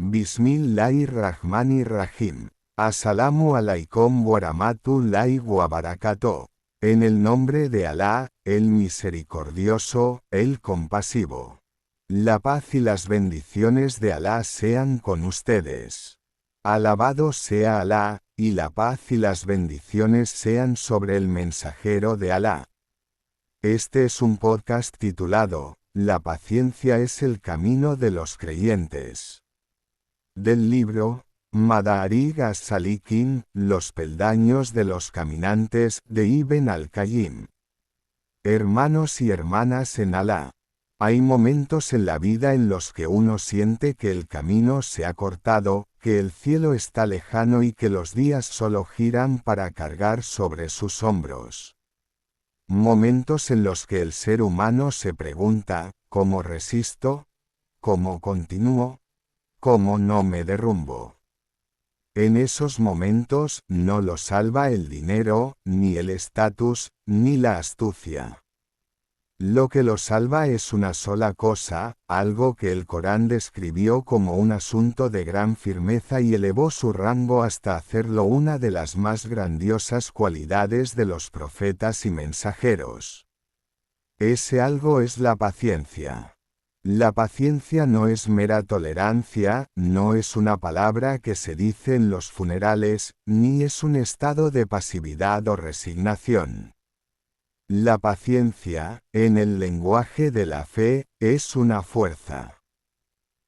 Bismillahirrahmanirrahim. As-salamu alaikum warahmatullahi wabarakatuh. En el nombre de Alá, el misericordioso, el compasivo. La paz y las bendiciones de Alá sean con ustedes. Alabado sea Alá, y la paz y las bendiciones sean sobre el mensajero de Alá. Este es un podcast titulado, La paciencia es el camino de los creyentes. Del libro, Madarij as-Salikin, Los peldaños de los caminantes, de Ibn al-Qayyim. Hermanos y hermanas en Alá. Hay momentos en la vida en los que uno siente que el camino se ha cortado, que el cielo está lejano y que los días solo giran para cargar sobre sus hombros. Momentos en los que el ser humano se pregunta, ¿cómo resisto? ¿Cómo continúo? ¿Cómo no me derrumbo? En esos momentos, no lo salva el dinero, ni el estatus, ni la astucia. Lo que lo salva es una sola cosa, algo que el Corán describió como un asunto de gran firmeza y elevó su rango hasta hacerlo una de las más grandiosas cualidades de los profetas y mensajeros. Ese algo es la paciencia. La paciencia no es mera tolerancia, no es una palabra que se dice en los funerales, ni es un estado de pasividad o resignación. La paciencia, en el lenguaje de la fe, es una fuerza.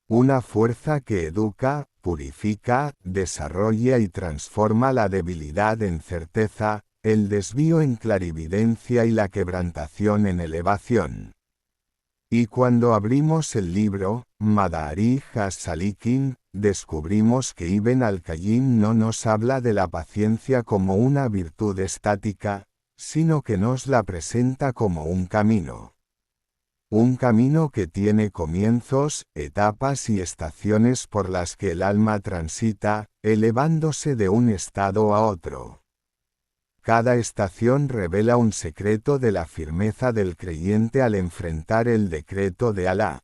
Una fuerza que educa, purifica, desarrolla y transforma la debilidad en certeza, el desvío en clarividencia y la quebrantación en elevación. Y cuando abrimos el libro, Madarij as-Salikin, descubrimos que Ibn al-Qayyim no nos habla de la paciencia como una virtud estática, sino que nos la presenta como un camino. Un camino que tiene comienzos, etapas y estaciones por las que el alma transita, elevándose de un estado a otro. Cada estación revela un secreto de la firmeza del creyente al enfrentar el decreto de Alá.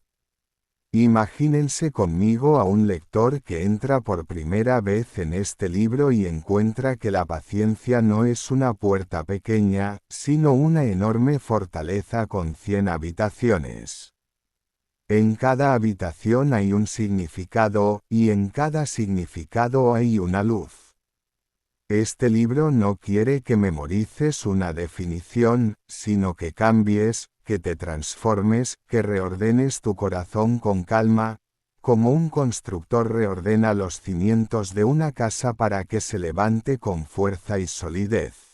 Imagínense conmigo a un lector que entra por primera vez en este libro y encuentra que la paciencia no es una puerta pequeña, sino una enorme fortaleza con 100 habitaciones. En cada habitación hay un significado, y en cada significado hay una luz. Este libro no quiere que memorices una definición, sino que cambies, que te transformes, que reordenes tu corazón con calma, como un constructor reordena los cimientos de una casa para que se levante con fuerza y solidez.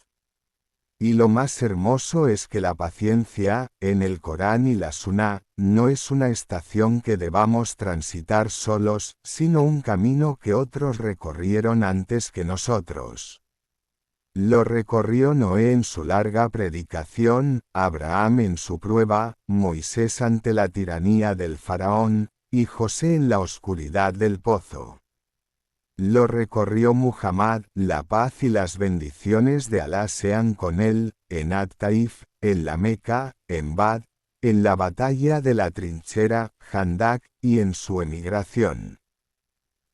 Y lo más hermoso es que la paciencia, en el Corán y la Suná, no es una estación que debamos transitar solos, sino un camino que otros recorrieron antes que nosotros. Lo recorrió Noé en su larga predicación, Abraham en su prueba, Moisés ante la tiranía del faraón, y José en la oscuridad del pozo. Lo recorrió Muhammad, la paz y las bendiciones de Alá sean con él, en At-Taif, en la Meca, en Bad, en la batalla de la trinchera, Handak, y en su emigración.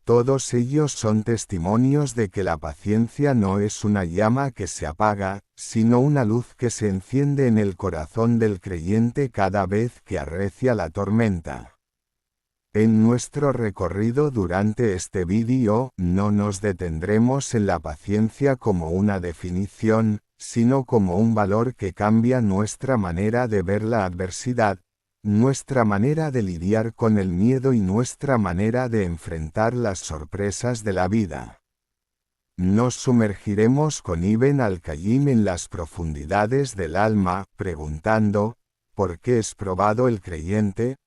Todos ellos son testimonios de que la paciencia no es una llama que se apaga, sino una luz que se enciende en el corazón del creyente cada vez que arrecia la tormenta. En nuestro recorrido durante este vídeo, no nos detendremos en la paciencia como una definición, sino como un valor que cambia nuestra manera de ver la adversidad, nuestra manera de lidiar con el miedo y nuestra manera de enfrentar las sorpresas de la vida. Nos sumergiremos con Ibn al-Qayyim en las profundidades del alma, preguntando, ¿por qué es probado el creyente?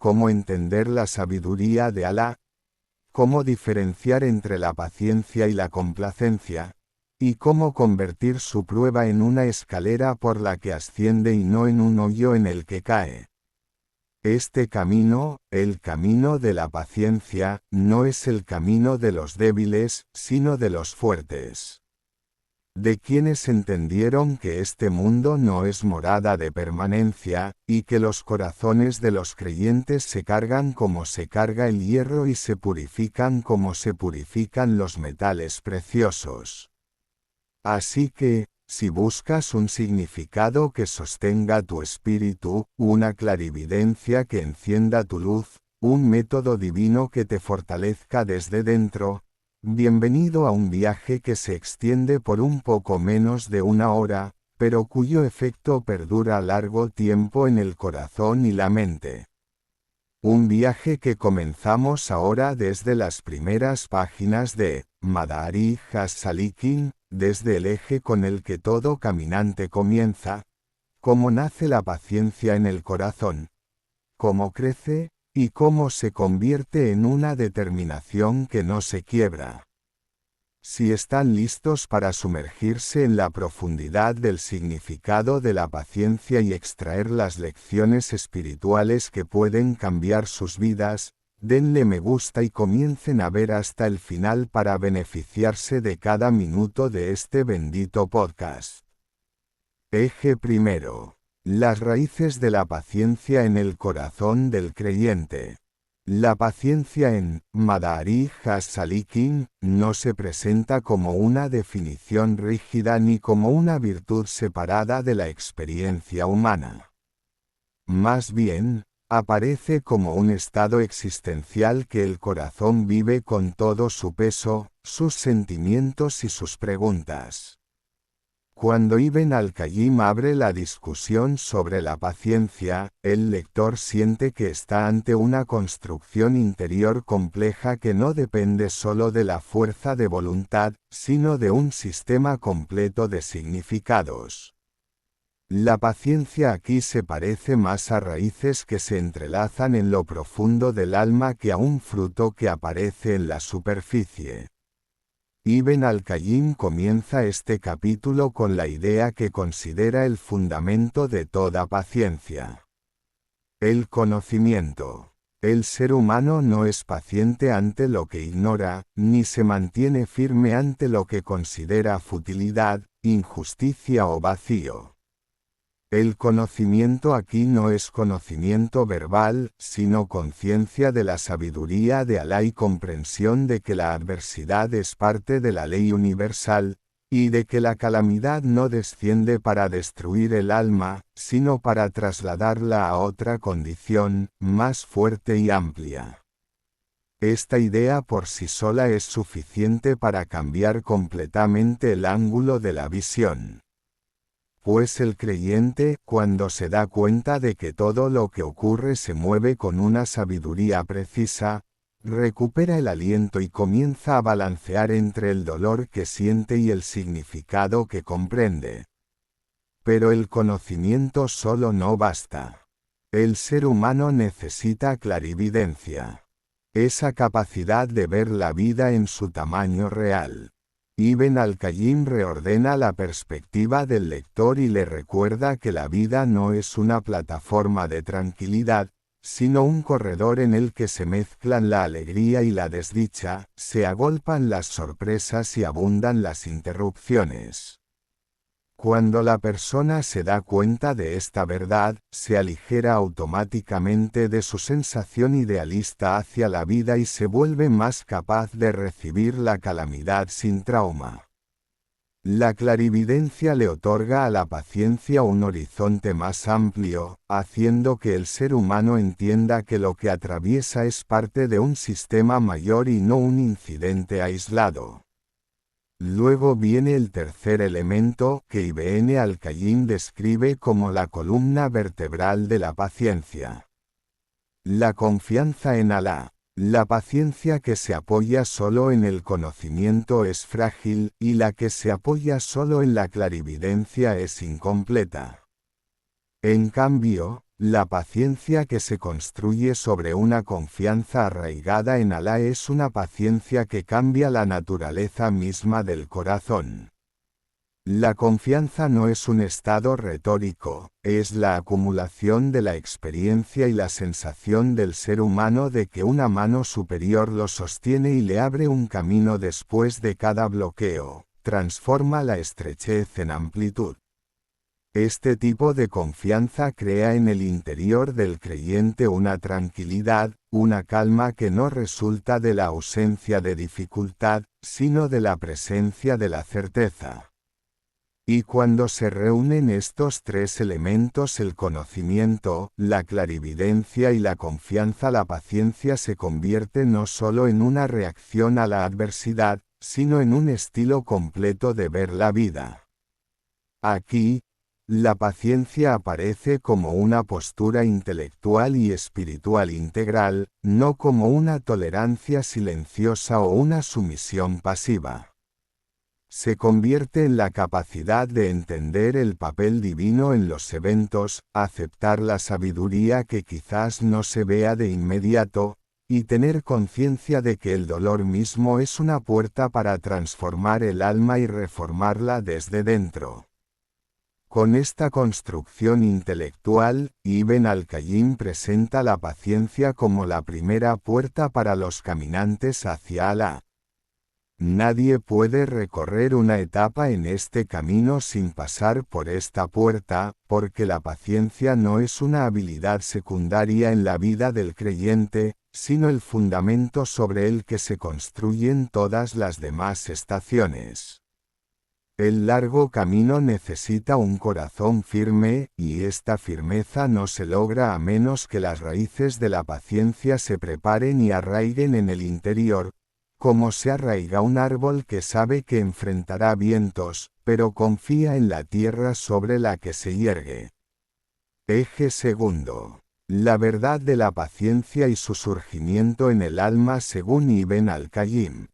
¿Cómo entender la sabiduría de Alá? ¿Cómo diferenciar entre la paciencia y la complacencia? ¿Y cómo convertir su prueba en una escalera por la que asciende y no en un hoyo en el que cae? Este camino, el camino de la paciencia, no es el camino de los débiles, sino de los fuertes. de quienes entendieron que este mundo no es morada de permanencia, y que los corazones de los creyentes se cargan como se carga el hierro y se purifican como se purifican los metales preciosos. Así que, si buscas un significado que sostenga tu espíritu, una clarividencia que encienda tu luz, un método divino que te fortalezca desde dentro, bienvenido a un viaje que se extiende por un poco menos de una hora, pero cuyo efecto perdura largo tiempo en el corazón y la mente. Un viaje que comenzamos ahora desde las primeras páginas de Madari Has-Salikin, desde el eje con el que todo caminante comienza, cómo nace la paciencia en el corazón, cómo crece, y cómo se convierte en una determinación que no se quiebra. Si están listos para sumergirse en la profundidad del significado de la paciencia y extraer las lecciones espirituales que pueden cambiar sus vidas, denle me gusta y comiencen a ver hasta el final para beneficiarse de cada minuto de este bendito podcast. Eje primero. Las raíces de la paciencia en el corazón del creyente. La paciencia en Madari Has-Salikin no se presenta como una definición rígida ni como una virtud separada de la experiencia humana. Más bien, aparece como un estado existencial que el corazón vive con todo su peso, sus sentimientos y sus preguntas. Cuando Ibn al-Qayyim abre la discusión sobre la paciencia, el lector siente que está ante una construcción interior compleja que no depende solo de la fuerza de voluntad, sino de un sistema completo de significados. La paciencia aquí se parece más a raíces que se entrelazan en lo profundo del alma que a un fruto que aparece en la superficie. Ibn al-Qayyim comienza este capítulo con la idea que considera el fundamento de toda paciencia. El conocimiento. El ser humano no es paciente ante lo que ignora, ni se mantiene firme ante lo que considera futilidad, injusticia o vacío. El conocimiento aquí no es conocimiento verbal, sino conciencia de la sabiduría de Alá y comprensión de que la adversidad es parte de la ley universal, y de que la calamidad no desciende para destruir el alma, sino para trasladarla a otra condición, más fuerte y amplia. Esta idea por sí sola es suficiente para cambiar completamente el ángulo de la visión. Pues el creyente, cuando se da cuenta de que todo lo que ocurre se mueve con una sabiduría precisa, recupera el aliento y comienza a balancear entre el dolor que siente y el significado que comprende. Pero el conocimiento solo no basta. El ser humano necesita clarividencia. Esa capacidad de ver la vida en su tamaño real. Ibn al-Qayyim reordena la perspectiva del lector y le recuerda que la vida no es una plataforma de tranquilidad, sino un corredor en el que se mezclan la alegría y la desdicha, se agolpan las sorpresas y abundan las interrupciones. Cuando la persona se da cuenta de esta verdad, se aligera automáticamente de su sensación idealista hacia la vida y se vuelve más capaz de recibir la calamidad sin trauma. La clarividencia le otorga a la paciencia un horizonte más amplio, haciendo que el ser humano entienda que lo que atraviesa es parte de un sistema mayor y no un incidente aislado. Luego viene el tercer elemento, que Ibn al-Qayyim describe como la columna vertebral de la paciencia. La confianza en Alá. La paciencia que se apoya solo en el conocimiento es frágil, y la que se apoya solo en la clarividencia es incompleta. En cambio, la paciencia que se construye sobre una confianza arraigada en Alá es una paciencia que cambia la naturaleza misma del corazón. La confianza no es un estado retórico, es la acumulación de la experiencia y la sensación del ser humano de que una mano superior lo sostiene y le abre un camino después de cada bloqueo, transforma la estrechez en amplitud. Este tipo de confianza crea en el interior del creyente una tranquilidad, una calma que no resulta de la ausencia de dificultad, sino de la presencia de la certeza. Y cuando se reúnen estos tres elementos, el conocimiento, la clarividencia y la confianza, la paciencia se convierte no solo en una reacción a la adversidad, sino en un estilo completo de ver la vida. Aquí, la paciencia aparece como una postura intelectual y espiritual integral, no como una tolerancia silenciosa o una sumisión pasiva. Se convierte en la capacidad de entender el papel divino en los eventos, aceptar la sabiduría que quizás no se vea de inmediato, y tener conciencia de que el dolor mismo es una puerta para transformar el alma y reformarla desde dentro. Con esta construcción intelectual, Ibn al-Qayyim presenta la paciencia como la primera puerta para los caminantes hacia Alá. Nadie puede recorrer una etapa en este camino sin pasar por esta puerta, porque la paciencia no es una habilidad secundaria en la vida del creyente, sino el fundamento sobre el que se construyen todas las demás estaciones. El largo camino necesita un corazón firme, y esta firmeza no se logra a menos que las raíces de la paciencia se preparen y arraiguen en el interior, como se arraiga un árbol que sabe que enfrentará vientos, pero confía en la tierra sobre la que se yergue. Eje segundo. La verdad de la paciencia y su surgimiento en el alma según Ibn al-Qayyim.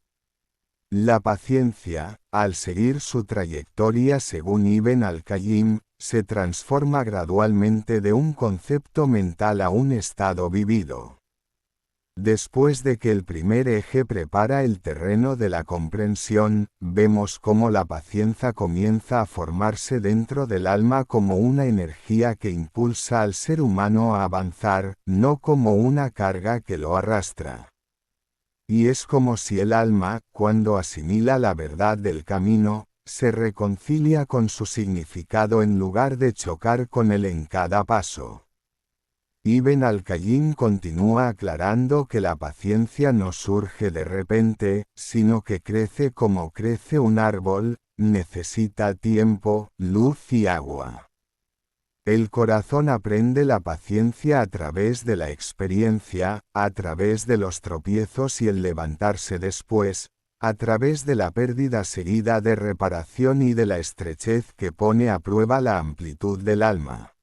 La paciencia, al seguir su trayectoria según Ibn al-Qayyim, se transforma gradualmente de un concepto mental a un estado vivido. Después de que el primer eje prepara el terreno de la comprensión, vemos cómo la paciencia comienza a formarse dentro del alma como una energía que impulsa al ser humano a avanzar, no como una carga que lo arrastra. Y es como si el alma, cuando asimila la verdad del camino, se reconcilia con su significado en lugar de chocar con él en cada paso. Ibn al-Qayyim continúa aclarando que la paciencia no surge de repente, sino que crece como crece un árbol, necesita tiempo, luz y agua. El corazón aprende la paciencia a través de la experiencia, a través de los tropiezos y el levantarse después, a través de la pérdida seguida de reparación y de la estrechez que pone a prueba la amplitud del alma.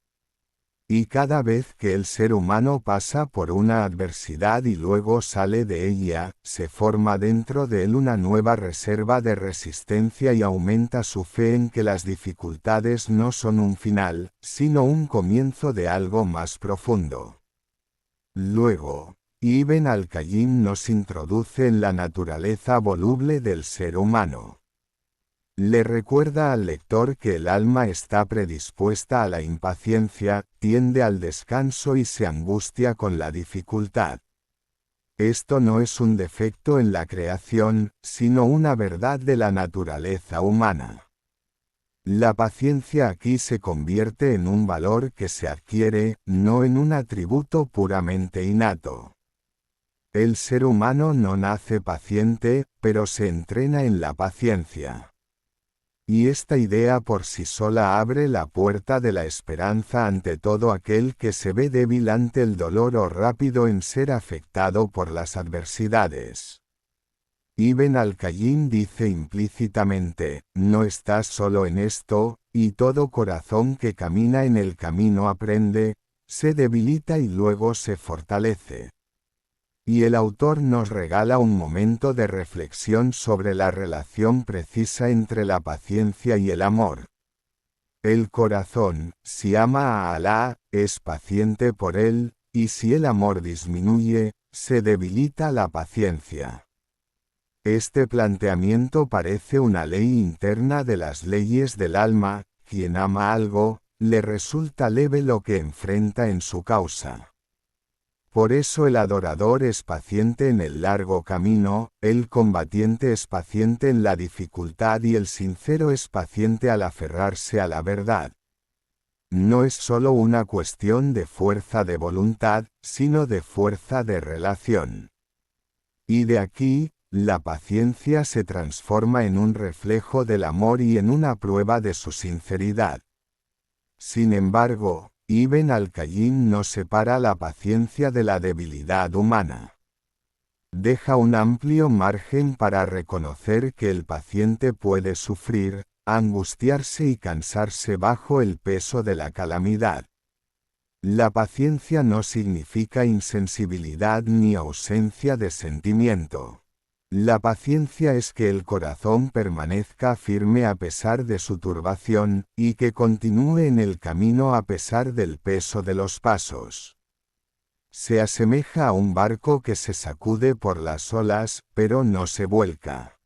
Y cada vez que el ser humano pasa por una adversidad y luego sale de ella, se forma dentro de él una nueva reserva de resistencia y aumenta su fe en que las dificultades no son un final, sino un comienzo de algo más profundo. Luego, Ibn al-Qayyim nos introduce en la naturaleza voluble del ser humano. Le recuerda al lector que el alma está predispuesta a la impaciencia, tiende al descanso y se angustia con la dificultad. Esto no es un defecto en la creación, sino una verdad de la naturaleza humana. La paciencia aquí se convierte en un valor que se adquiere, no en un atributo puramente innato. El ser humano no nace paciente, pero se entrena en la paciencia. Y esta idea por sí sola abre la puerta de la esperanza ante todo aquel que se ve débil ante el dolor o rápido en ser afectado por las adversidades. Ibn al-Qayyim dice implícitamente, no estás solo en esto, y todo corazón que camina en el camino aprende, se debilita y luego se fortalece. Y el autor nos regala un momento de reflexión sobre la relación precisa entre la paciencia y el amor. El corazón, si ama a Alá, es paciente por él, y si el amor disminuye, se debilita la paciencia. Este planteamiento parece una ley interna de las leyes del alma: quien ama algo, le resulta leve lo que enfrenta en su causa. Por eso el adorador es paciente en el largo camino, el combatiente es paciente en la dificultad y el sincero es paciente al aferrarse a la verdad. No es solo una cuestión de fuerza de voluntad, sino de fuerza de relación. Y de aquí, la paciencia se transforma en un reflejo del amor y en una prueba de su sinceridad. Sin embargo, Ibn al-Qayyim no separa la paciencia de la debilidad humana. Deja un amplio margen para reconocer que el paciente puede sufrir, angustiarse y cansarse bajo el peso de la calamidad. La paciencia no significa insensibilidad ni ausencia de sentimiento. La paciencia es que el corazón permanezca firme a pesar de su turbación, y que continúe en el camino a pesar del peso de los pasos. Se asemeja a un barco que se sacude por las olas, pero no se vuelca.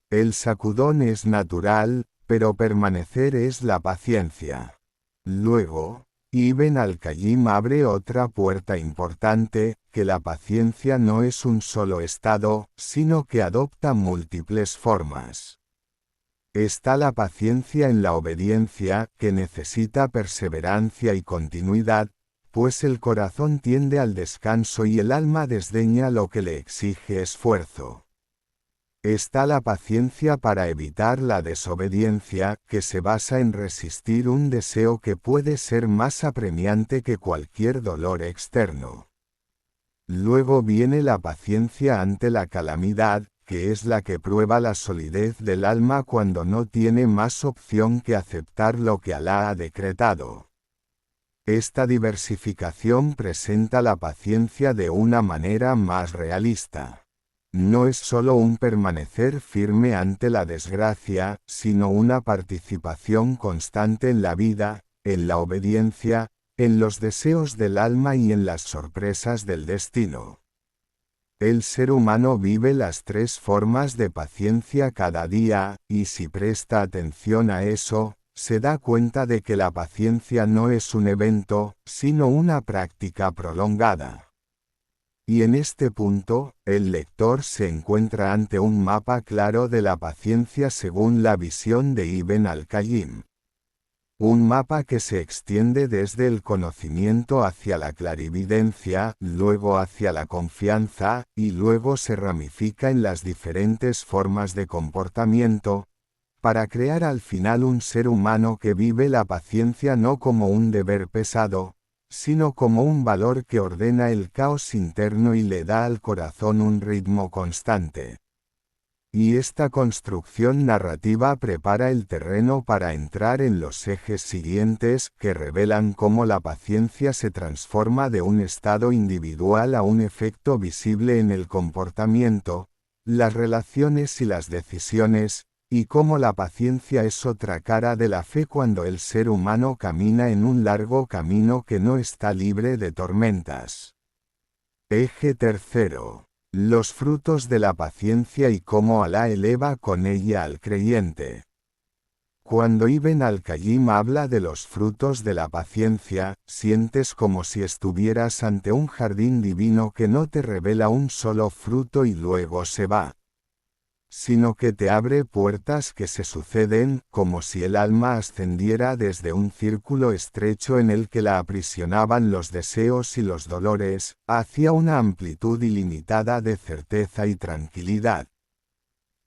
El sacudón es natural, pero permanecer es la paciencia. Luego, Ibn al-Qayyim abre otra puerta importante, que la paciencia no es un solo estado, sino que adopta múltiples formas. Está la paciencia en la obediencia, que necesita perseverancia y continuidad, pues el corazón tiende al descanso y el alma desdeña lo que le exige esfuerzo. Está la paciencia para evitar la desobediencia, que se basa en resistir un deseo que puede ser más apremiante que cualquier dolor externo. Luego viene la paciencia ante la calamidad, que es la que prueba la solidez del alma cuando no tiene más opción que aceptar lo que Alá ha decretado. Esta diversificación presenta la paciencia de una manera más realista. No es solo un permanecer firme ante la desgracia, sino una participación constante en la vida, en la obediencia, en los deseos del alma y en las sorpresas del destino. El ser humano vive las tres formas de paciencia cada día, y si presta atención a eso, se da cuenta de que la paciencia no es un evento, sino una práctica prolongada. Y en este punto, el lector se encuentra ante un mapa claro de la paciencia según la visión de Ibn al-Qayyim. Un mapa que se extiende desde el conocimiento hacia la clarividencia, luego hacia la confianza, y luego se ramifica en las diferentes formas de comportamiento, para crear al final un ser humano que vive la paciencia no como un deber pesado, sino como un valor que ordena el caos interno y le da al corazón un ritmo constante. Y esta construcción narrativa prepara el terreno para entrar en los ejes siguientes, que revelan cómo la paciencia se transforma de un estado individual a un efecto visible en el comportamiento, las relaciones y las decisiones, y cómo la paciencia es otra cara de la fe cuando el ser humano camina en un largo camino que no está libre de tormentas. Eje tercero. Los frutos de la paciencia y cómo Alá eleva con ella al creyente. Cuando Ibn al-Qayyim habla de los frutos de la paciencia, sientes como si estuvieras ante un jardín divino que no te revela un solo fruto y luego se va, sino que te abre puertas que se suceden, como si el alma ascendiera desde un círculo estrecho en el que la aprisionaban los deseos y los dolores, hacia una amplitud ilimitada de certeza y tranquilidad.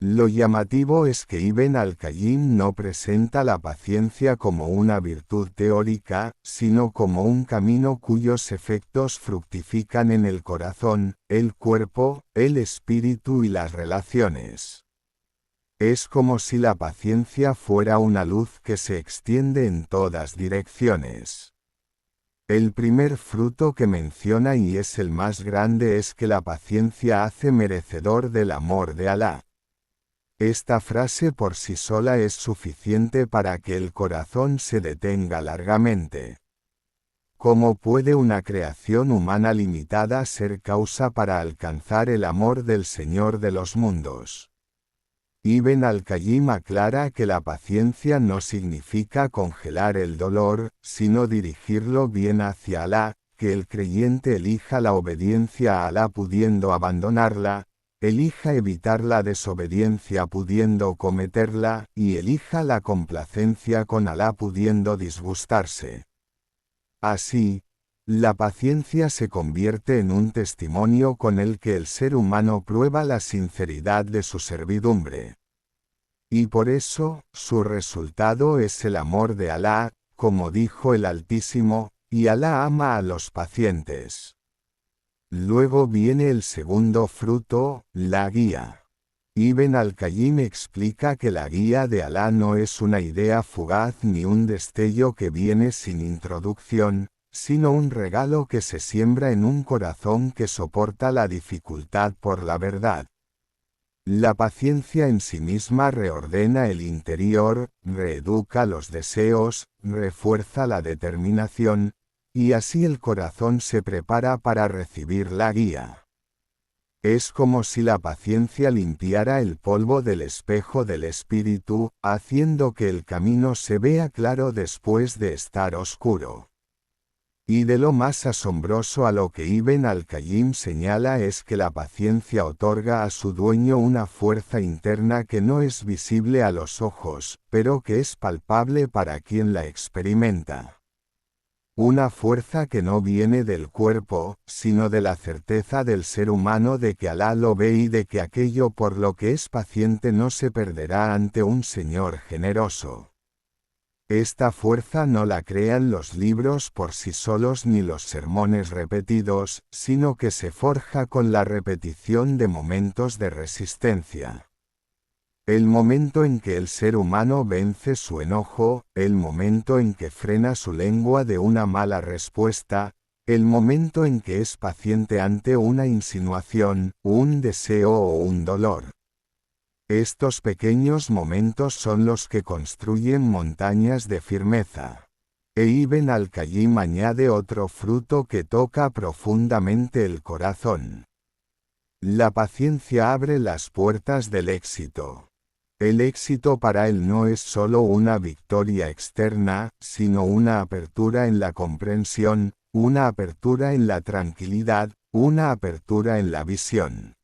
Lo llamativo es que Ibn al-Qayyim no presenta la paciencia como una virtud teórica, sino como un camino cuyos efectos fructifican en el corazón, el cuerpo, el espíritu y las relaciones. Es como si la paciencia fuera una luz que se extiende en todas direcciones. El primer fruto que menciona y es el más grande es que la paciencia hace merecedor del amor de Alá. Esta frase por sí sola es suficiente para que el corazón se detenga largamente. ¿Cómo puede una creación humana limitada ser causa para alcanzar el amor del Señor de los mundos? Ibn al-Qayyim aclara que la paciencia no significa congelar el dolor, sino dirigirlo bien hacia Alá, que el creyente elija la obediencia a Alá pudiendo abandonarla, elija evitar la desobediencia pudiendo cometerla, y elija la complacencia con Alá pudiendo disgustarse. Así, la paciencia se convierte en un testimonio con el que el ser humano prueba la sinceridad de su servidumbre. Y por eso, su resultado es el amor de Alá, como dijo el Altísimo, y Alá ama a los pacientes. Luego viene el segundo fruto, la guía. Ibn al-Qayyim explica que la guía de Alá no es una idea fugaz ni un destello que viene sin introducción, sino un regalo que se siembra en un corazón que soporta la dificultad por la verdad. La paciencia en sí misma reordena el interior, reeduca los deseos, refuerza la determinación, y así el corazón se prepara para recibir la guía. Es como si la paciencia limpiara el polvo del espejo del espíritu, haciendo que el camino se vea claro después de estar oscuro. Y de lo más asombroso a lo que Ibn al-Qayyim señala es que la paciencia otorga a su dueño una fuerza interna que no es visible a los ojos, pero que es palpable para quien la experimenta. Una fuerza que no viene del cuerpo, sino de la certeza del ser humano de que Alá lo ve y de que aquello por lo que es paciente no se perderá ante un Señor generoso. Esta fuerza no la crean los libros por sí solos ni los sermones repetidos, sino que se forja con la repetición de momentos de resistencia. El momento en que el ser humano vence su enojo, el momento en que frena su lengua de una mala respuesta, el momento en que es paciente ante una insinuación, un deseo o un dolor. Estos pequeños momentos son los que construyen montañas de firmeza. E Ibn al-Qayyim añade otro fruto que toca profundamente el corazón. La paciencia abre las puertas del éxito. El éxito para él no es solo una victoria externa, sino una apertura en la comprensión, una apertura en la tranquilidad, una apertura en la visión.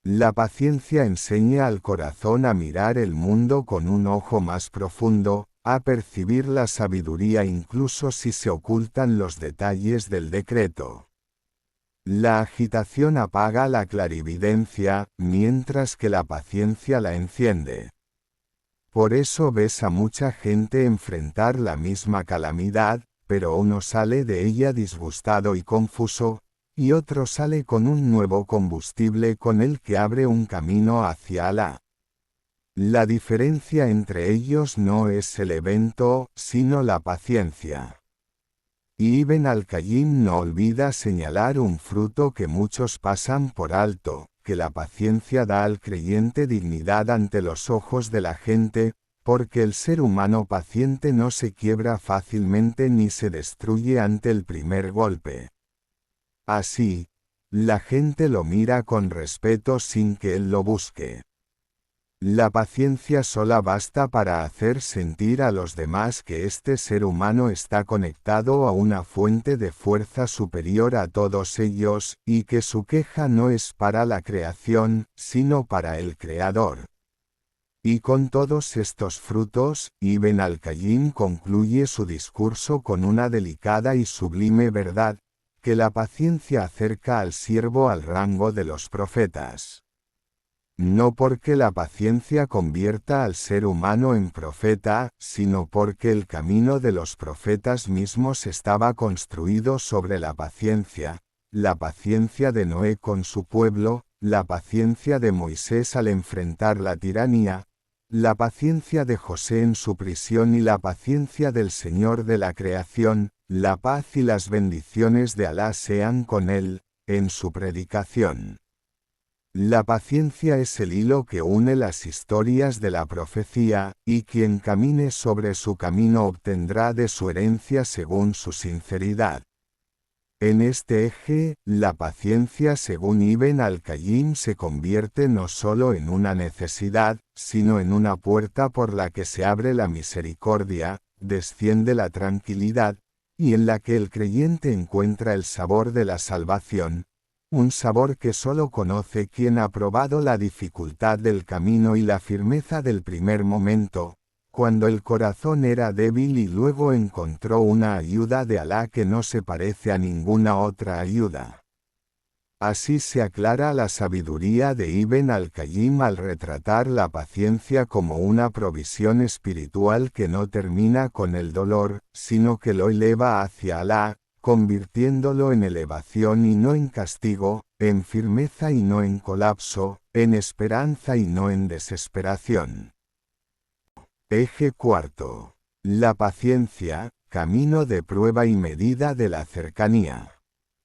La paciencia enseña al corazón a mirar el mundo con un ojo más profundo, a percibir la sabiduría incluso si se ocultan los detalles del decreto. La agitación apaga la clarividencia, mientras que la paciencia la enciende. Por eso ves a mucha gente enfrentar la misma calamidad, pero uno sale de ella disgustado y confuso, y otro sale con un nuevo combustible con el que abre un camino hacia Alá. La diferencia entre ellos no es el evento, sino la paciencia. Y Ibn al-Qayyim no olvida señalar un fruto que muchos pasan por alto, que la paciencia da al creyente dignidad ante los ojos de la gente, porque el ser humano paciente no se quiebra fácilmente ni se destruye ante el primer golpe. Así, la gente lo mira con respeto sin que él lo busque. La paciencia sola basta para hacer sentir a los demás que este ser humano está conectado a una fuente de fuerza superior a todos ellos, y que su queja no es para la creación, sino para el Creador. Y con todos estos frutos, Ibn al-Qayyim concluye su discurso con una delicada y sublime verdad, que la paciencia acerca al siervo al rango de los profetas. No porque la paciencia convierta al ser humano en profeta, sino porque el camino de los profetas mismos estaba construido sobre la paciencia de Noé con su pueblo, la paciencia de Moisés al enfrentar la tiranía, la paciencia de José en su prisión y la paciencia del Señor de la creación, la paz y las bendiciones de Alá sean con él, en su predicación. La paciencia es el hilo que une las historias de la profecía, y quien camine sobre su camino obtendrá de su herencia según su sinceridad. En este eje, la paciencia según Ibn al-Qayyim se convierte no solo en una necesidad, sino en una puerta por la que se abre la misericordia, desciende la tranquilidad, y en la que el creyente encuentra el sabor de la salvación, un sabor que solo conoce quien ha probado la dificultad del camino y la firmeza del primer momento, cuando el corazón era débil y luego encontró una ayuda de Alá que no se parece a ninguna otra ayuda. Así se aclara la sabiduría de Ibn al-Qayyim al retratar la paciencia como una provisión espiritual que no termina con el dolor, sino que lo eleva hacia Alá, convirtiéndolo en elevación y no en castigo, en firmeza y no en colapso, en esperanza y no en desesperación. Eje cuarto. La paciencia, camino de prueba y medida de la cercanía.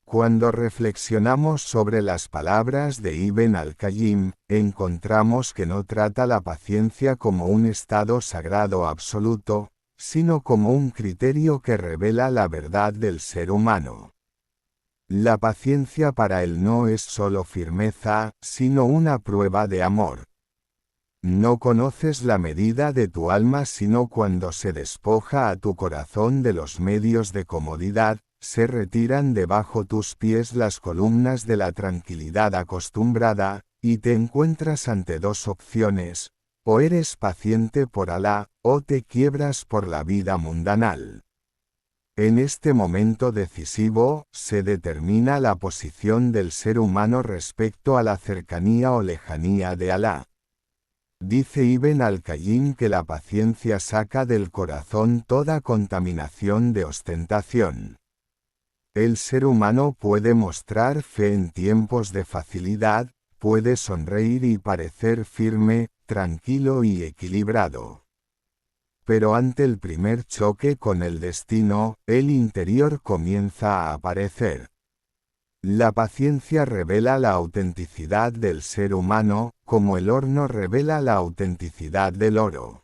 Cuando reflexionamos sobre las palabras de Ibn al-Qayyim, encontramos que no trata la paciencia como un estado sagrado absoluto, sino como un criterio que revela la verdad del ser humano. La paciencia para él no es solo firmeza, sino una prueba de amor. No conoces la medida de tu alma sino cuando se despoja a tu corazón de los medios de comodidad, se retiran debajo tus pies las columnas de la tranquilidad acostumbrada, y te encuentras ante dos opciones: o eres paciente por Alá, o te quiebras por la vida mundanal. En este momento decisivo, se determina la posición del ser humano respecto a la cercanía o lejanía de Alá. Dice Ibn al-Qayyim que la paciencia saca del corazón toda contaminación de ostentación. El ser humano puede mostrar fe en tiempos de facilidad, puede sonreír y parecer firme, tranquilo y equilibrado. Pero ante el primer choque con el destino, el interior comienza a aparecer. La paciencia revela la autenticidad del ser humano, como el horno revela la autenticidad del oro.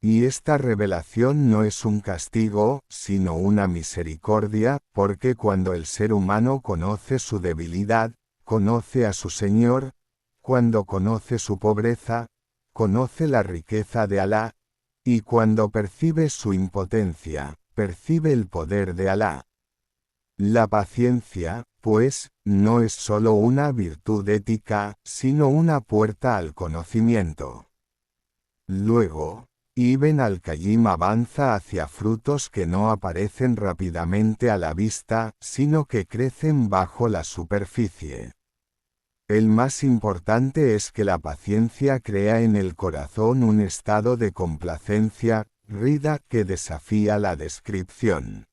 Y esta revelación no es un castigo, sino una misericordia, porque cuando el ser humano conoce su debilidad, conoce a su Señor; cuando conoce su pobreza, conoce la riqueza de Alá; y cuando percibe su impotencia, percibe el poder de Alá. La paciencia, pues, no es solo una virtud ética, sino una puerta al conocimiento. Luego, Ibn al-Qayyim avanza hacia frutos que no aparecen rápidamente a la vista, sino que crecen bajo la superficie. El más importante es que la paciencia crea en el corazón un estado de complacencia, rida, que desafía la descripción.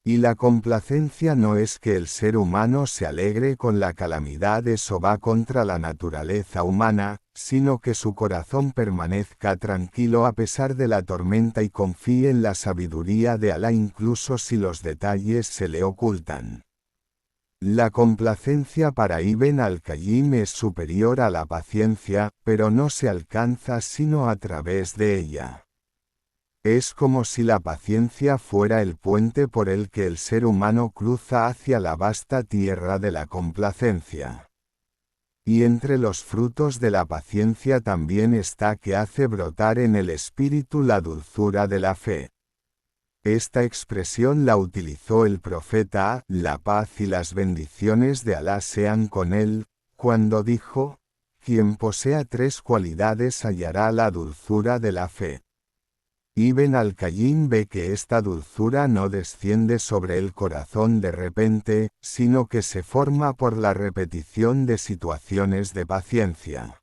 Y la complacencia no es que el ser humano se alegre con la calamidad, eso va contra la naturaleza humana, sino que su corazón permanezca tranquilo a pesar de la tormenta y confíe en la sabiduría de Alá incluso si los detalles se le ocultan. La complacencia para Ibn al-Qayyim es superior a la paciencia, pero no se alcanza sino a través de ella. Es como si la paciencia fuera el puente por el que el ser humano cruza hacia la vasta tierra de la complacencia. Y entre los frutos de la paciencia también está que hace brotar en el espíritu la dulzura de la fe. Esta expresión la utilizó el profeta, la paz y las bendiciones de Alá sean con él, cuando dijo: quien posea tres cualidades hallará la dulzura de la fe. Ibn al-Qayyim ve que esta dulzura no desciende sobre el corazón de repente, sino que se forma por la repetición de situaciones de paciencia.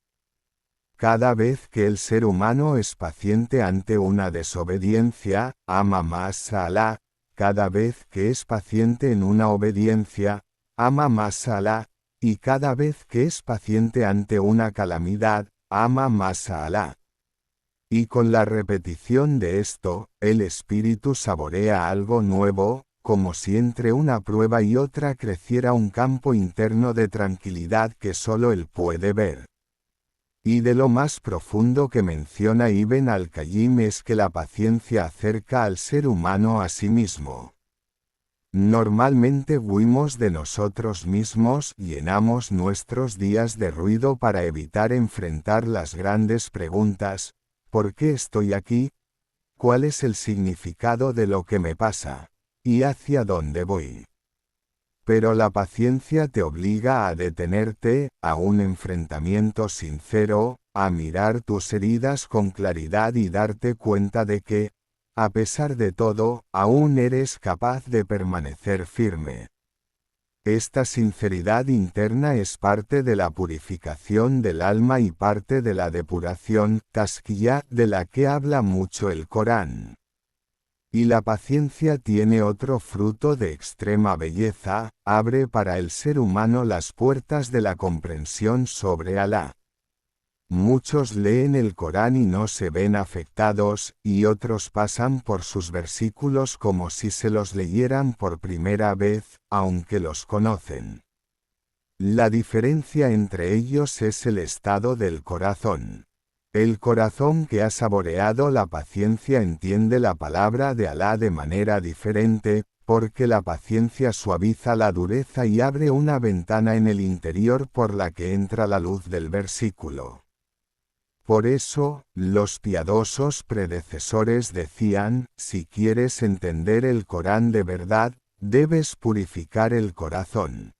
Cada vez que el ser humano es paciente ante una desobediencia, ama más a Alá; cada vez que es paciente en una obediencia, ama más a Alá; y cada vez que es paciente ante una calamidad, ama más a Alá. Y con la repetición de esto, el espíritu saborea algo nuevo, como si entre una prueba y otra creciera un campo interno de tranquilidad que solo él puede ver. Y de lo más profundo que menciona Ibn al-Qayyim es que la paciencia acerca al ser humano a sí mismo. Normalmente huimos de nosotros mismos, llenamos nuestros días de ruido para evitar enfrentar las grandes preguntas: ¿por qué estoy aquí? ¿Cuál es el significado de lo que me pasa? y hacia dónde voy. Pero la paciencia te obliga a detenerte, a un enfrentamiento sincero, a mirar tus heridas con claridad y darte cuenta de que, a pesar de todo, aún eres capaz de permanecer firme. Esta sinceridad interna es parte de la purificación del alma y parte de la depuración, tazkiyah, de la que habla mucho el Corán. Y la paciencia tiene otro fruto de extrema belleza, abre para el ser humano las puertas de la comprensión sobre Alá. Muchos leen el Corán y no se ven afectados, y otros pasan por sus versículos como si se los leyeran por primera vez, aunque los conocen. La diferencia entre ellos es el estado del corazón. El corazón que ha saboreado la paciencia entiende la palabra de Alá de manera diferente, porque la paciencia suaviza la dureza y abre una ventana en el interior por la que entra la luz del versículo. Por eso, los piadosos predecesores decían, si quieres entender el Corán de verdad, debes purificar el corazón.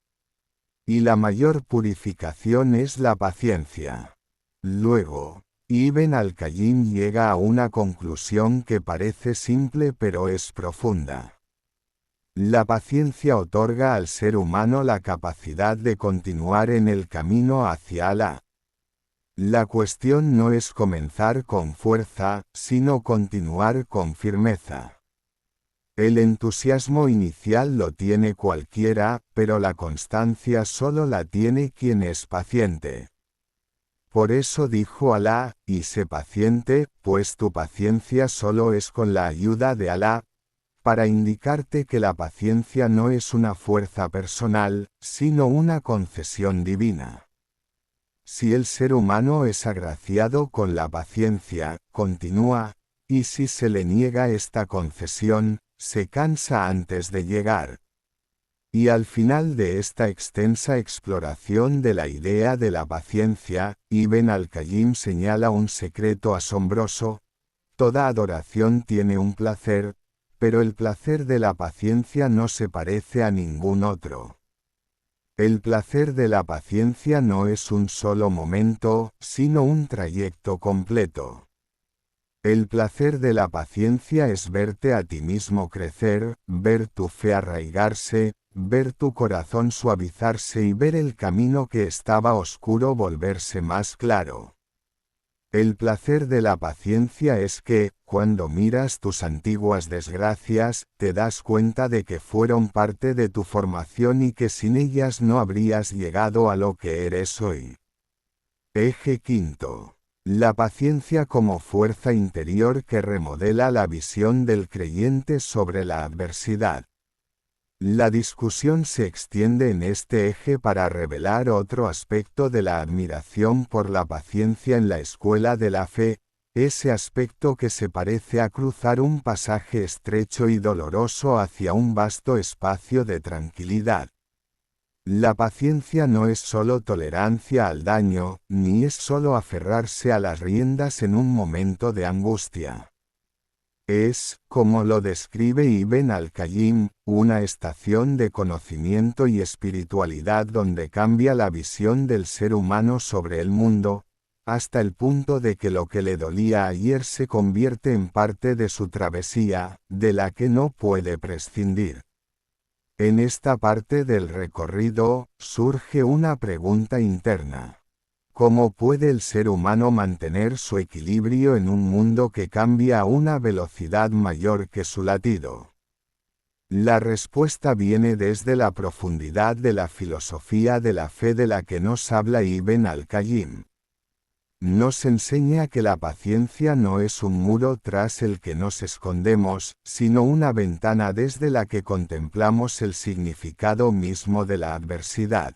Y la mayor purificación es la paciencia. Luego, Ibn al-Qayyim llega a una conclusión que parece simple pero es profunda. La paciencia otorga al ser humano la capacidad de continuar en el camino hacia Alá. La cuestión no es comenzar con fuerza, sino continuar con firmeza. El entusiasmo inicial lo tiene cualquiera, pero la constancia solo la tiene quien es paciente. Por eso dijo Alá, y sé paciente, pues tu paciencia solo es con la ayuda de Alá, para indicarte que la paciencia no es una fuerza personal, sino una concesión divina. Si el ser humano es agraciado con la paciencia, continúa, y si se le niega esta concesión, se cansa antes de llegar. Y al final de esta extensa exploración de la idea de la paciencia, Ibn al-Qayyim señala un secreto asombroso: toda adoración tiene un placer, pero el placer de la paciencia no se parece a ningún otro. El placer de la paciencia no es un solo momento, sino un trayecto completo. El placer de la paciencia es verte a ti mismo crecer, ver tu fe arraigarse, ver tu corazón suavizarse y ver el camino que estaba oscuro volverse más claro. El placer de la paciencia es que, cuando miras tus antiguas desgracias, te das cuenta de que fueron parte de tu formación y que sin ellas no habrías llegado a lo que eres hoy. Eje quinto. La paciencia como fuerza interior que remodela la visión del creyente sobre la adversidad. La discusión se extiende en este eje para revelar otro aspecto de la admiración por la paciencia en la escuela de la fe, ese aspecto que se parece a cruzar un pasaje estrecho y doloroso hacia un vasto espacio de tranquilidad. La paciencia no es solo tolerancia al daño, ni es solo aferrarse a las riendas en un momento de angustia. Es, como lo describe Ibn al-Qayyim, una estación de conocimiento y espiritualidad donde cambia la visión del ser humano sobre el mundo, hasta el punto de que lo que le dolía ayer se convierte en parte de su travesía, de la que no puede prescindir. En esta parte del recorrido, surge una pregunta interna. ¿Cómo puede el ser humano mantener su equilibrio en un mundo que cambia a una velocidad mayor que su latido? La respuesta viene desde la profundidad de la filosofía de la fe de la que nos habla Ibn al-Qayyim. Nos enseña que la paciencia no es un muro tras el que nos escondemos, sino una ventana desde la que contemplamos el significado mismo de la adversidad.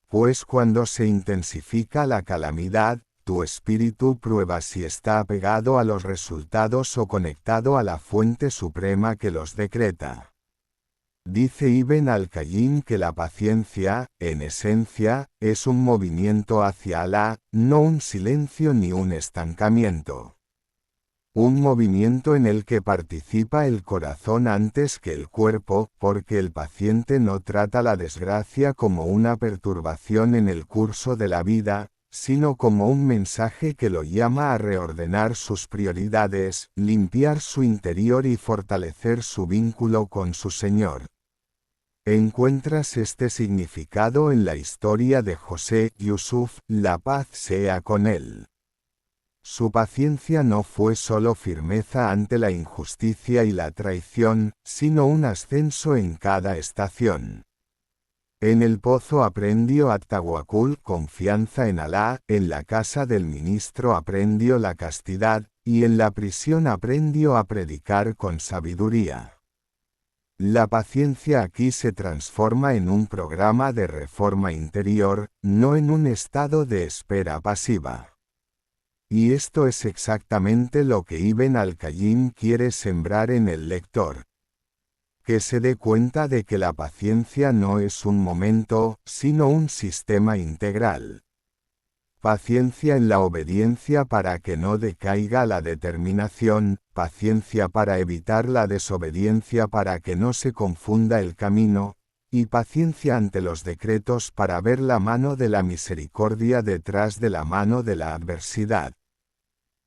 Pues cuando se intensifica la calamidad, tu espíritu prueba si está apegado a los resultados o conectado a la fuente suprema que los decreta. Dice Ibn al-Qayyim que la paciencia, en esencia, es un movimiento hacia Alá, no un silencio ni un estancamiento. Un movimiento en el que participa el corazón antes que el cuerpo, porque el paciente no trata la desgracia como una perturbación en el curso de la vida, sino como un mensaje que lo llama a reordenar sus prioridades, limpiar su interior y fortalecer su vínculo con su Señor. Encuentras este significado en la historia de José Yusuf, la paz sea con él. Su paciencia no fue solo firmeza ante la injusticia y la traición, sino un ascenso en cada estación. En el pozo aprendió at-tawakkul, confianza en Alá, en la casa del ministro aprendió la castidad, y en la prisión aprendió a predicar con sabiduría. La paciencia aquí se transforma en un programa de reforma interior, no en un estado de espera pasiva. Y esto es exactamente lo que Ibn al-Qayyim quiere sembrar en el lector. Que se dé cuenta de que la paciencia no es un momento, sino un sistema integral. Paciencia en la obediencia para que no decaiga la determinación, paciencia para evitar la desobediencia para que no se confunda el camino, y paciencia ante los decretos para ver la mano de la misericordia detrás de la mano de la adversidad.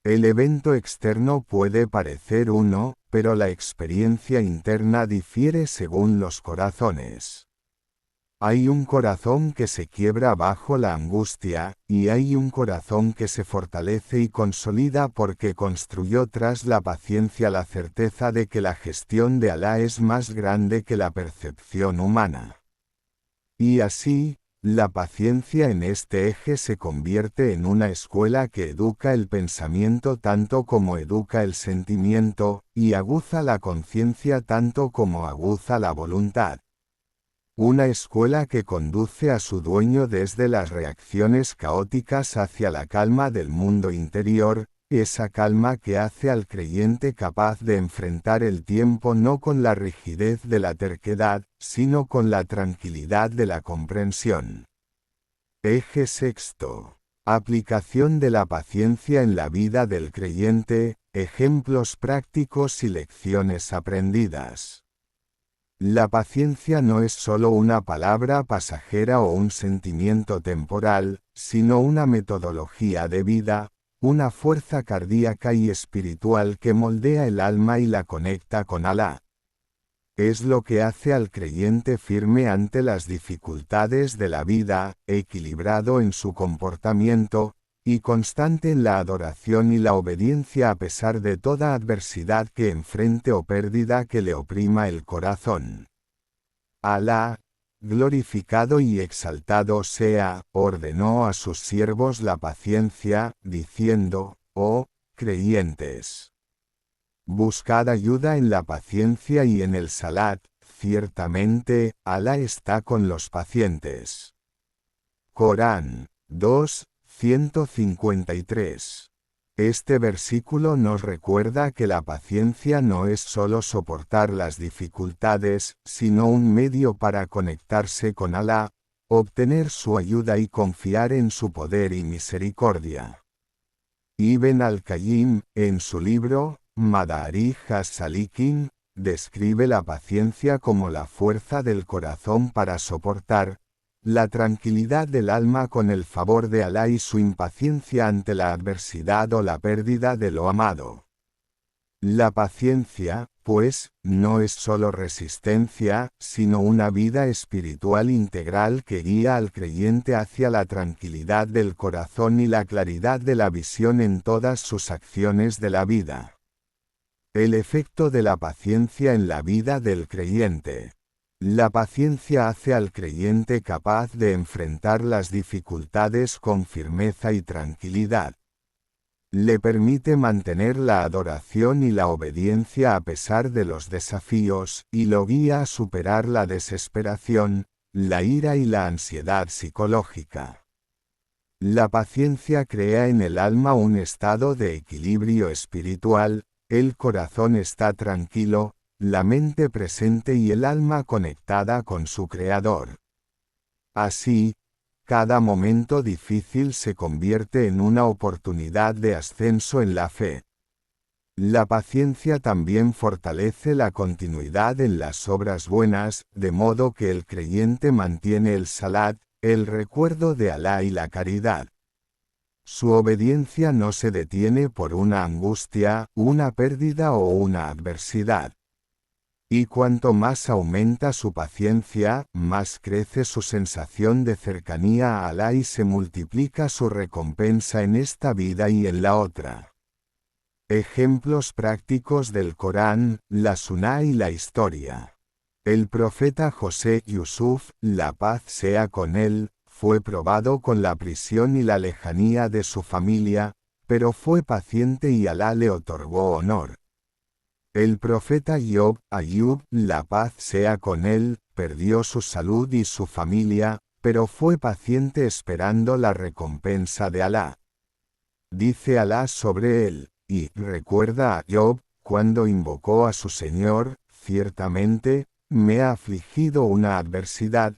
El evento externo puede parecer uno, pero la experiencia interna difiere según los corazones. Hay un corazón que se quiebra bajo la angustia, y hay un corazón que se fortalece y consolida porque construyó tras la paciencia la certeza de que la gestión de Alá es más grande que la percepción humana. Y así, la paciencia en este eje se convierte en una escuela que educa el pensamiento tanto como educa el sentimiento, y aguza la conciencia tanto como aguza la voluntad. Una escuela que conduce a su dueño desde las reacciones caóticas hacia la calma del mundo interior, esa calma que hace al creyente capaz de enfrentar el tiempo no con la rigidez de la terquedad, sino con la tranquilidad de la comprensión. Eje sexto. Aplicación de la paciencia en la vida del creyente, ejemplos prácticos y lecciones aprendidas. La paciencia no es solo una palabra pasajera o un sentimiento temporal, sino una metodología de vida, una fuerza cardíaca y espiritual que moldea el alma y la conecta con Alá. Es lo que hace al creyente firme ante las dificultades de la vida, equilibrado en su comportamiento, y constante en la adoración y la obediencia a pesar de toda adversidad que enfrente o pérdida que le oprima el corazón. Alá, glorificado y exaltado sea, ordenó a sus siervos la paciencia, diciendo, oh, creyentes. Buscad ayuda en la paciencia y en el salat, ciertamente, Alá está con los pacientes. Corán 2:153. Este versículo nos recuerda que la paciencia no es solo soportar las dificultades, sino un medio para conectarse con Alá, obtener su ayuda y confiar en su poder y misericordia. Ibn al-Qayyim, en su libro, Madarij as-Salikin, describe la paciencia como la fuerza del corazón para soportar, la tranquilidad del alma con el favor de Alá y su impaciencia ante la adversidad o la pérdida de lo amado. La paciencia, pues, no es solo resistencia, sino una vida espiritual integral que guía al creyente hacia la tranquilidad del corazón y la claridad de la visión en todas sus acciones de la vida. El efecto de la paciencia en la vida del creyente. La paciencia hace al creyente capaz de enfrentar las dificultades con firmeza y tranquilidad. Le permite mantener la adoración y la obediencia a pesar de los desafíos, y lo guía a superar la desesperación, la ira y la ansiedad psicológica. La paciencia crea en el alma un estado de equilibrio espiritual, el corazón está tranquilo, la mente presente y el alma conectada con su Creador. Así, cada momento difícil se convierte en una oportunidad de ascenso en la fe. La paciencia también fortalece la continuidad en las obras buenas, de modo que el creyente mantiene el salat, el recuerdo de Alá y la caridad. Su obediencia no se detiene por una angustia, una pérdida o una adversidad. Y cuanto más aumenta su paciencia, más crece su sensación de cercanía a Alá y se multiplica su recompensa en esta vida y en la otra. Ejemplos prácticos del Corán, la Suná y la historia. El profeta José Yusuf, la paz sea con él, fue probado con la prisión y la lejanía de su familia, pero fue paciente y Alá le otorgó honor. El profeta Ayub, la paz sea con él, perdió su salud y su familia, pero fue paciente esperando la recompensa de Alá. Dice Alá sobre él, y recuerda a Job, cuando invocó a su Señor, ciertamente, me ha afligido una adversidad,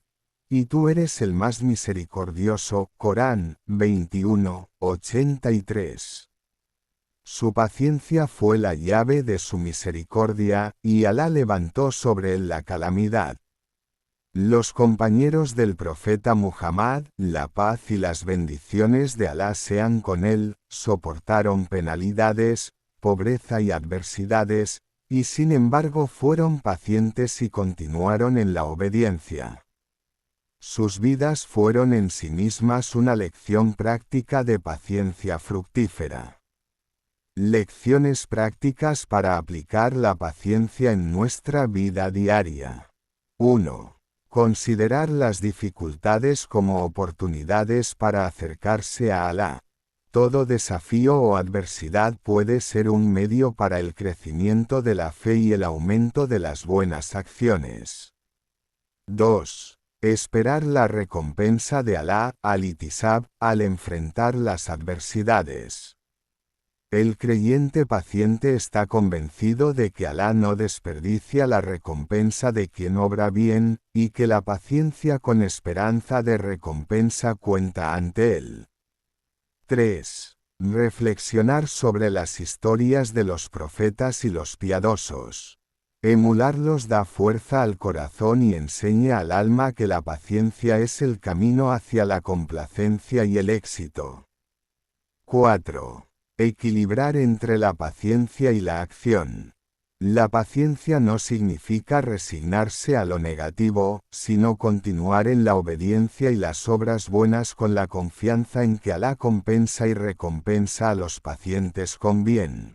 y tú eres el más misericordioso. Corán 21, 83. Su paciencia fue la llave de su misericordia, y Alá levantó sobre él la calamidad. Los compañeros del profeta Muhammad, la paz y las bendiciones de Alá sean con él, soportaron penalidades, pobreza y adversidades, y sin embargo fueron pacientes y continuaron en la obediencia. Sus vidas fueron en sí mismas una lección práctica de paciencia fructífera. Lecciones prácticas para aplicar la paciencia en nuestra vida diaria. 1. Considerar las dificultades como oportunidades para acercarse a Alá. Todo desafío o adversidad puede ser un medio para el crecimiento de la fe y el aumento de las buenas acciones. 2. Esperar la recompensa de Alá, al-Itisab, al enfrentar las adversidades. El creyente paciente está convencido de que Alá no desperdicia la recompensa de quien obra bien, y que la paciencia con esperanza de recompensa cuenta ante él. 3. Reflexionar sobre las historias de los profetas y los piadosos. Emularlos da fuerza al corazón y enseña al alma que la paciencia es el camino hacia la complacencia y el éxito. 4. Equilibrar entre la paciencia y la acción. La paciencia no significa resignarse a lo negativo, sino continuar en la obediencia y las obras buenas con la confianza en que Alá compensa y recompensa a los pacientes con bien.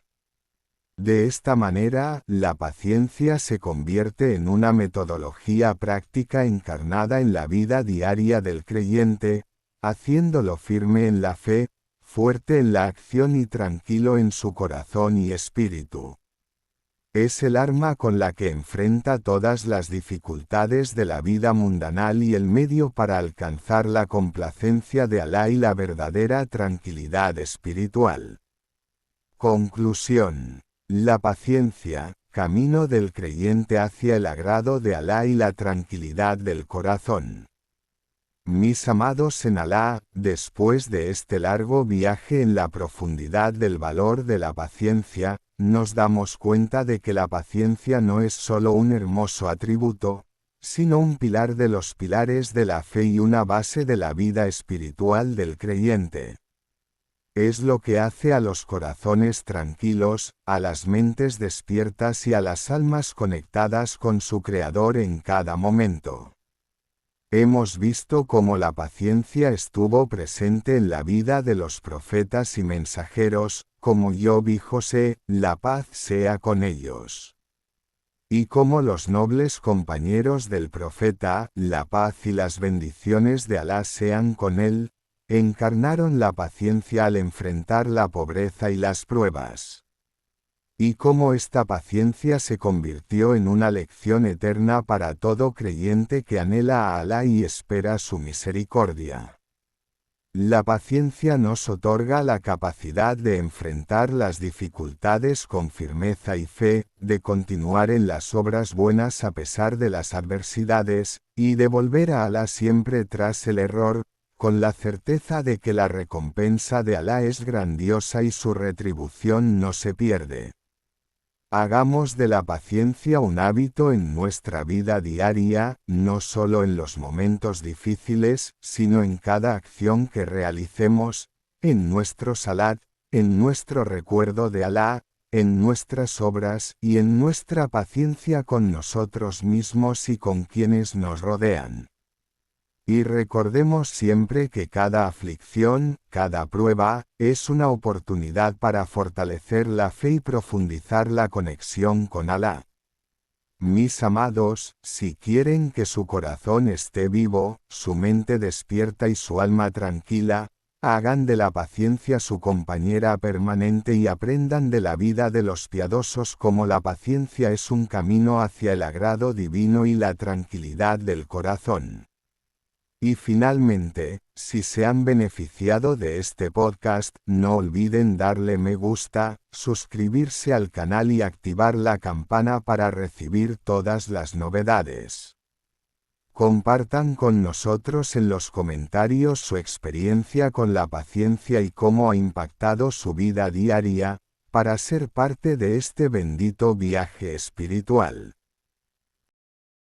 De esta manera, la paciencia se convierte en una metodología práctica encarnada en la vida diaria del creyente, haciéndolo firme en la fe, fuerte en la acción y tranquilo en su corazón y espíritu. Es el arma con la que enfrenta todas las dificultades de la vida mundanal y el medio para alcanzar la complacencia de Alá y la verdadera tranquilidad espiritual. Conclusión. La paciencia, camino del creyente hacia el agrado de Alá y la tranquilidad del corazón. Mis amados en Alá, después de este largo viaje en la profundidad del valor de la paciencia, nos damos cuenta de que la paciencia no es solo un hermoso atributo, sino un pilar de los pilares de la fe y una base de la vida espiritual del creyente. Es lo que hace a los corazones tranquilos, a las mentes despiertas y a las almas conectadas con su Creador en cada momento. Hemos visto cómo la paciencia estuvo presente en la vida de los profetas y mensajeros, como Job y José, la paz sea con ellos. Y cómo los nobles compañeros del profeta, la paz y las bendiciones de Alá sean con él, encarnaron la paciencia al enfrentar la pobreza y las pruebas. Y cómo esta paciencia se convirtió en una lección eterna para todo creyente que anhela a Alá y espera su misericordia. La paciencia nos otorga la capacidad de enfrentar las dificultades con firmeza y fe, de continuar en las obras buenas a pesar de las adversidades, y de volver a Alá siempre tras el error, con la certeza de que la recompensa de Alá es grandiosa y su retribución no se pierde. Hagamos de la paciencia un hábito en nuestra vida diaria, no solo en los momentos difíciles, sino en cada acción que realicemos, en nuestro salat, en nuestro recuerdo de Alá, en nuestras obras y en nuestra paciencia con nosotros mismos y con quienes nos rodean. Y recordemos siempre que cada aflicción, cada prueba, es una oportunidad para fortalecer la fe y profundizar la conexión con Alá. Mis amados, si quieren que su corazón esté vivo, su mente despierta y su alma tranquila, hagan de la paciencia su compañera permanente y aprendan de la vida de los piadosos como la paciencia es un camino hacia el agrado divino y la tranquilidad del corazón. Y finalmente, si se han beneficiado de este podcast, no olviden darle me gusta, suscribirse al canal y activar la campana para recibir todas las novedades. Compartan con nosotros en los comentarios su experiencia con la paciencia y cómo ha impactado su vida diaria, para ser parte de este bendito viaje espiritual.